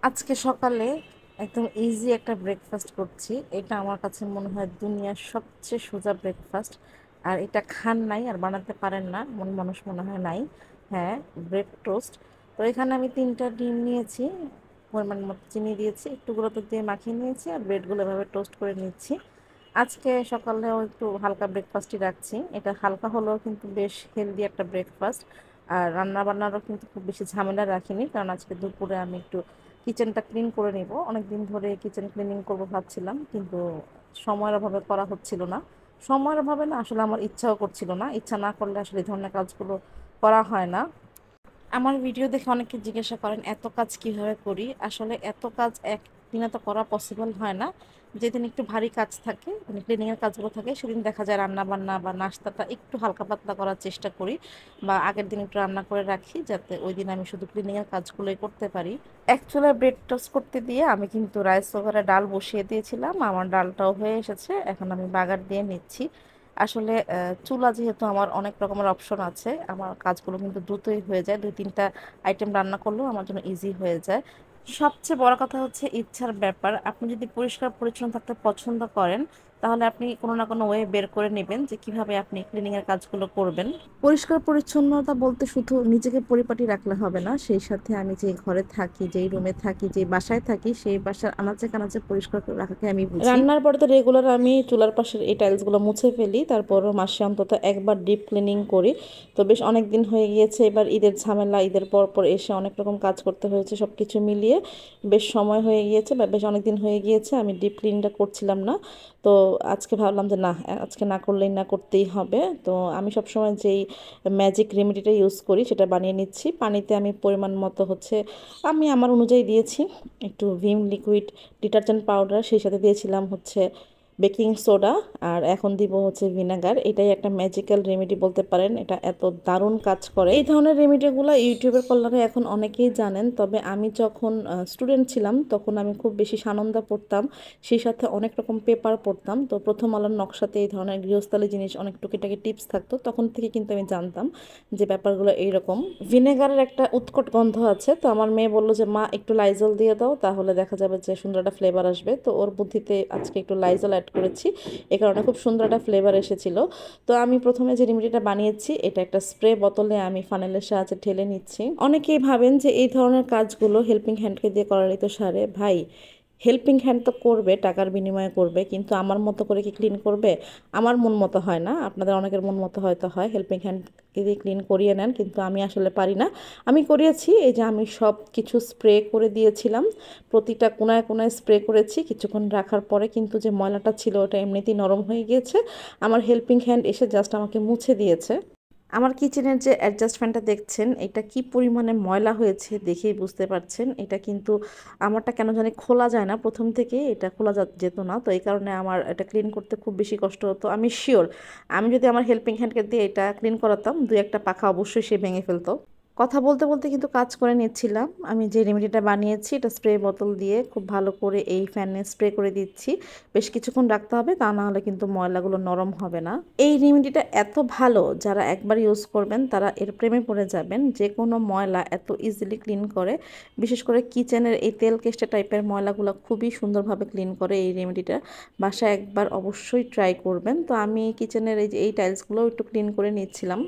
আজকে সকালে একদম ইজি একটা ব্রেকফাস্ট করছি। এটা আমার কাছে মনে হয় দুনিয়ার সবচেয়ে সোজা ব্রেকফাস্ট। আর এটা খান নাই আর বানাতে পারেন না মন মানুষ মনে হয় নাই। হ্যাঁ, ব্রেড টোস্ট। তো এখানে আমি 3টা ডিম নিয়েছি, পরিমাণ মতো চিনি দিয়েছি, একটু গুঁড়ো দুধ দিয়ে মাখিয়ে নিয়েছি আর ব্রেডগুলো এভাবে টোস্ট করে নিচ্ছি। আজকে সকালেও একটু হালকা ব্রেকফাস্টই রাখছি। এটা হালকা হলেও কিন্তু বেশ হেলদি একটা ব্রেকফাস্ট। আর রান্না বান্নারও কিন্তু খুব বেশি ঝামেলা রাখিনি, কারণ আজকে দুপুরে আমি একটু কিচেনটা ক্লিন করে নিব। অনেকদিন ধরে কিচেন ক্লিনিং করব ভাবছিলাম, কিন্তু সময়ের অভাবে করা হচ্ছিল না। সময়ের অভাবে না, আসলে আমার ইচ্ছাও করছিল না। ইচ্ছা না করলে আসলে এই ধরনের কাজগুলো করা হয় না। আমার ভিডিও দেখে অনেকে জিজ্ঞাসা করেন এত কাজ কিভাবে করি। আসলে এত কাজ একদিনে তো করা পসিবল হয় না। যেদিন একটু ভারী কাজ থাকে, মানে ক্লিনিং এর কাজগুলো থাকে, সেদিন দেখা যায় রান্না বান্না বা নাস্তাটা একটু হালকা পাতলা করার চেষ্টা করি, বা আগের দিন একটু রান্না করে রাখি যাতে ওই দিন আমি শুধু ক্লিনিং এর কাজগুলোই করতে পারি। অ্যাকচুয়ালি ব্রেড টোস্ট করতে দিয়ে আমি কিন্তু রাইস কুকারে ডাল বসিয়ে দিয়েছিলাম। আমার ডালটাও হয়ে এসেছে, এখন আমি বাগার দিয়ে নিচ্ছি। আসলে চুলা যেহেতু আমার অনেক রকমের অপশন আছে, আমার কাজগুলো কিন্তু দ্রুতই হয়ে যায়। 2-3টা আইটেম রান্না করলেও আমার জন্য ইজি হয়ে যায়। সবচেয়ে বড় কথা হচ্ছে ইচ্ছার ব্যাপার। আপনি যদি পরিষ্কার পরিচ্ছন্ন থাকতে পছন্দ করেন, তাহলে আপনি কোনো না কোনো ওয়ে বের করে নেবেন যে কিভাবে আপনি ক্লিনিং এর কাজগুলো করবেন। পরিষ্কার পরিচ্ছন্নতা বলতে শুধু নিজেকে পরিপাটি রাখলে হবে না, সেই সাথে আমি যে ঘরে থাকি, যেই রুমে থাকি, যে বাসায় থাকি, সেই বাসার আনাচে কানাচে পরিষ্কার করে রাখাকে আমি বুঝি। রান্নার পরে তো রেগুলার আমি চুলার পাশের এই টাইলসগুলো মুছে ফেলি, তারপরও মাসে অন্তত একবার ডিপ ক্লিনিং করি। তো বেশ অনেক দিন হয়ে গিয়েছে, এবার ঈদের ঝামেলা, ঈদের পর পর এসে অনেক রকম কাজ করতে হয়েছে, সব কিছু মিলিয়ে বেশ সময় হয়ে গিয়েছে বা বেশ অনেক দিন হয়ে গিয়েছে আমি ডিপ ক্লিনটা করছিলাম না। তো আজকে ভাবলাম যে না, আজকে না করলেই না, করতেই হবে। তো আমি সবসময় যেই ম্যাজিক রেমেডিটা ইউজ করি সেটা বানিয়ে নিচ্ছি। পানিতে আমি পরিমাণ মতো হচ্ছে, আমি আমার অনুযায়ী দিয়েছি একটু ভিম লিকুইড ডিটারজেন্ট পাউডার, সেই সাথে দিয়েছিলাম হচ্ছে বেকিং সোডা, আর এখন দিব হচ্ছে ভিনেগার। এটাই একটা ম্যাজিক্যাল রেমেডি বলতে পারেন, এটা এত দারুণ কাজ করে। এই ধরনের রেমেডিগুলো ইউটিউবের কল্যাণে এখন অনেকেই জানেন, তবে আমি যখন স্টুডেন্ট ছিলাম তখন আমি খুব বেশি সানন্দা পড়তাম, সেই সাথে অনেক রকম পেপার পড়তাম। তো প্রথম আলোর নকশাতে এই ধরনের গৃহস্থালী জিনিস অনেক টুকিটাকি টিপস থাকতো, তখন থেকে কিন্তু আমি জানতাম যে ব্যাপারগুলো এইরকম। ভিনেগারের একটা উৎকট গন্ধ আছে, তো আমার মেয়ে বললো যে মা একটু লাইজল দিয়ে দাও, তাহলে দেখা যাবে যে সুন্দর একটা ফ্লেভার আসবে। তো ওর বুদ্ধিতে আজকে একটু লাইজল অ্যাড করেছি, এ কারণে খুব সুন্দর একটা ফ্লেভার এসেছিল। তো আমি প্রথমে যে রেমেডিটা বানিয়েছি, এটা একটা স্প্রে বোতলে আমি ফানেলের সাহায্যে ঢেলে নিচ্ছি। অনেকেই ভাবেন যে এই ধরনের কাজগুলো হেল্পিং হ্যান্ডকে দিয়ে করারই তো সারে। ভাই, হেল্পিং হ্যান্ড তো করবে, টাকার বিনিময়ে করবে, কিন্তু আমার মতো করে কি ক্লিন করবে? আমার মন মতো হয় না, আপনাদের অনেকের মন মতো হয়তো হয়, হেল্পিং হ্যান্ডকে দিয়ে ক্লিন করিয়ে নেন, কিন্তু আমি আসলে পারি না। আমি করিয়েছি, এই যে আমি সব কিছু স্প্রে করে দিয়েছিলাম, প্রতিটা কোনায় কোনায় স্প্রে করেছি। কিছুক্ষণ রাখার পরে কিন্তু যে ময়লাটা ছিল ওটা এমনিতেই নরম হয়ে গিয়েছে। আমার হেল্পিং হ্যান্ড এসে জাস্ট আমাকে মুছে দিয়েছে। আমার কিচেনের যে অ্যাডজাস্টমেন্টটা দেখছেন, এটা কি পরিমাণে ময়লা হয়েছে দেখেই বুঝতে পারছেন। এটা কিন্তু আমারটা কেন জানি খোলা যায় না, প্রথম থেকে এটা খোলা যেত না, তো এই কারণে আমার এটা ক্লিন করতে খুব বেশি কষ্ট হতো। আমি শিওর আমি যদি আমার হেল্পিং হ্যান্ডকে দিয়ে এটা ক্লিন করাতাম, দু একটা পাখা অবশ্যই সে ভেঙে ফেলতো। কথা বলতে বলতে কিন্তু কাজ করে নিচ্ছিলাম। আমি যে রেমেডিটা বানিয়েছি এটা স্প্রে বোতল দিয়ে খুব ভালো করে এই ফ্যানে স্প্রে করে দিচ্ছি। বেশ কিছুক্ষণ রাখতে হবে, তা না হলে কিন্তু ময়লাগুলো নরম হবে না। এই রেমেডিটা এত ভালো, যারা একবার ইউজ করবেন তারা এর প্রেমে পড়ে যাবেন। যে কোনো ময়লা এত ইজিলি ক্লিন করে, বিশেষ করে কিচেনের এই তেল কেষ্টে টাইপের ময়লাগুলো খুবই সুন্দরভাবে ক্লিন করে এই রেমেডিটা। বাসায় একবার অবশ্যই ট্রাই করবেন। তো আমি কিচেনের এই যে এই টাইলসগুলো একটু ক্লিন করে নিচ্ছিলাম।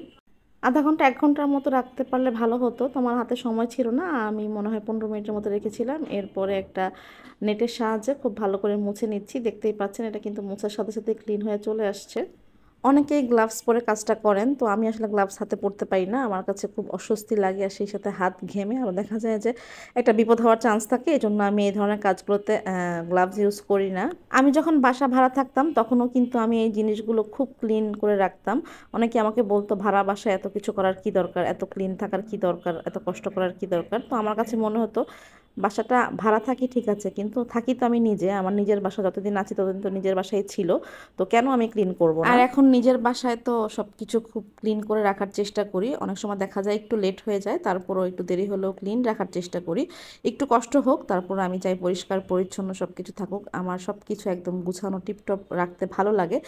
আধা ঘন্টা 1 ঘন্টার মতো রাখতে পারলে ভালো হতো, তোমার হাতে সময় ছিল না। আমি মনে হয় 15 মিনিটের মতো রেখেছিলাম। এরপরে একটা নেটের সাহায্যে খুব ভালো করে মুছে নিচ্ছি। দেখতেই পাচ্ছেন এটা কিন্তু মোছার সাথে সাথে ক্লিন হয়ে চলে আসছে। অনেকেই গ্লাভস পরে কাজটা করেন, তো আমি আসলে গ্লাভস হাতে পরতে পারি না, আমার কাছে খুব অস্বস্তি লাগে, আর সেই সাথে হাত ঘেমে আরও দেখা যায় যে একটা বিপদ হওয়ার চান্স থাকে। এই জন্য আমি এই ধরনের কাজগুলোতে গ্লাভস ইউজ করি না। আমি যখন বাসা ভাড়া থাকতাম তখনও কিন্তু আমি এই জিনিসগুলো খুব ক্লিন করে রাখতাম। অনেকে আমাকে বলতো ভাড়া বাসায় এত কিছু করার কি দরকার, এত ক্লিন থাকার কি দরকার, এত কষ্ট করার কি দরকার। তো আমার কাছে মনে হতো বাসাটা ভাড়া থাকি ঠিক আছে, কিন্তু থাকি তো আমি নিজে, আমার নিজের বাসা যতদিন আছি ততদিন তো নিজের বাসায় ছিল, তো কেন আমি ক্লিন করব না। আর এখন নিজের বাসায় তো সবকিছু খুব ক্লিন করে রাখার চেষ্টা করি। অনেক সময় দেখা যায় একটু লেট হয়ে যায়, তারপরও একটু দেরি হলেও ক্লিন রাখার চেষ্টা করি। একটু কষ্ট হোক, তারপর আমি চাই পরিষ্কার পরিচ্ছন্ন সবকিছু থাকুক। আমার সবকিছু একদম গুছানো টিপটপ রাখতে ভালো লাগে,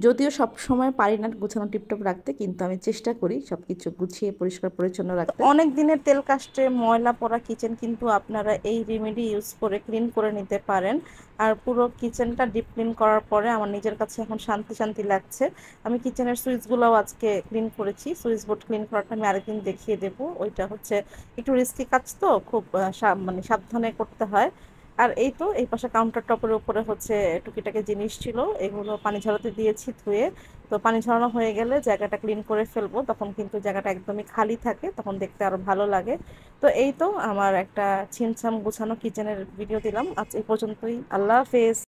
যদিও সব সময় পারি না গুছানো টিপটপ রাখতে, কিন্তু আমি চেষ্টা করি সবকিছু গুছিয়ে পরিষ্কার পরিচ্ছন্ন রাখতে। অনেক দিনের তেল কাস্টে ময়লা পড়া কিচেন কিন্তু আপনারা এই রেমেডি ইউজ করে ক্লিন করে নিতে পারেন। আর পুরো কিচেনটা ডিপ ক্লিন করার পরে আমার নিজের কাছে এখন শান্তি শান্তি লাগছে। আমি কিচেনের সুইচগুলোও আজকে ক্লিন করেছি, সুইচ বোর্ড ক্লিন করাটা আমি আরেকদিন দেখিয়ে দেবো। ওইটা হচ্ছে একটু রিস্কি কাজ, তো খুব মানে সাবধানে করতে হয়। আর এই তো এই পাশে কাউন্টার টপের উপরে হচ্ছে টুকিটাকি জিনিস ছিল, এগুলো পানি ঝরাতে দিয়েছি ধুয়ে। তো পানি ঝরানো হয়ে গেলে জায়গাটা ক্লিন করে ফেলবো, তখন কিন্তু জায়গাটা একদমই খালি থাকে, তখন দেখতে আরো ভালো লাগে। তো এই তো আমার একটা ছিমছাম গুছানো কিচেনের ভিডিও দিলাম আজ এই পর্যন্তই। আল্লাহ হাফেজ।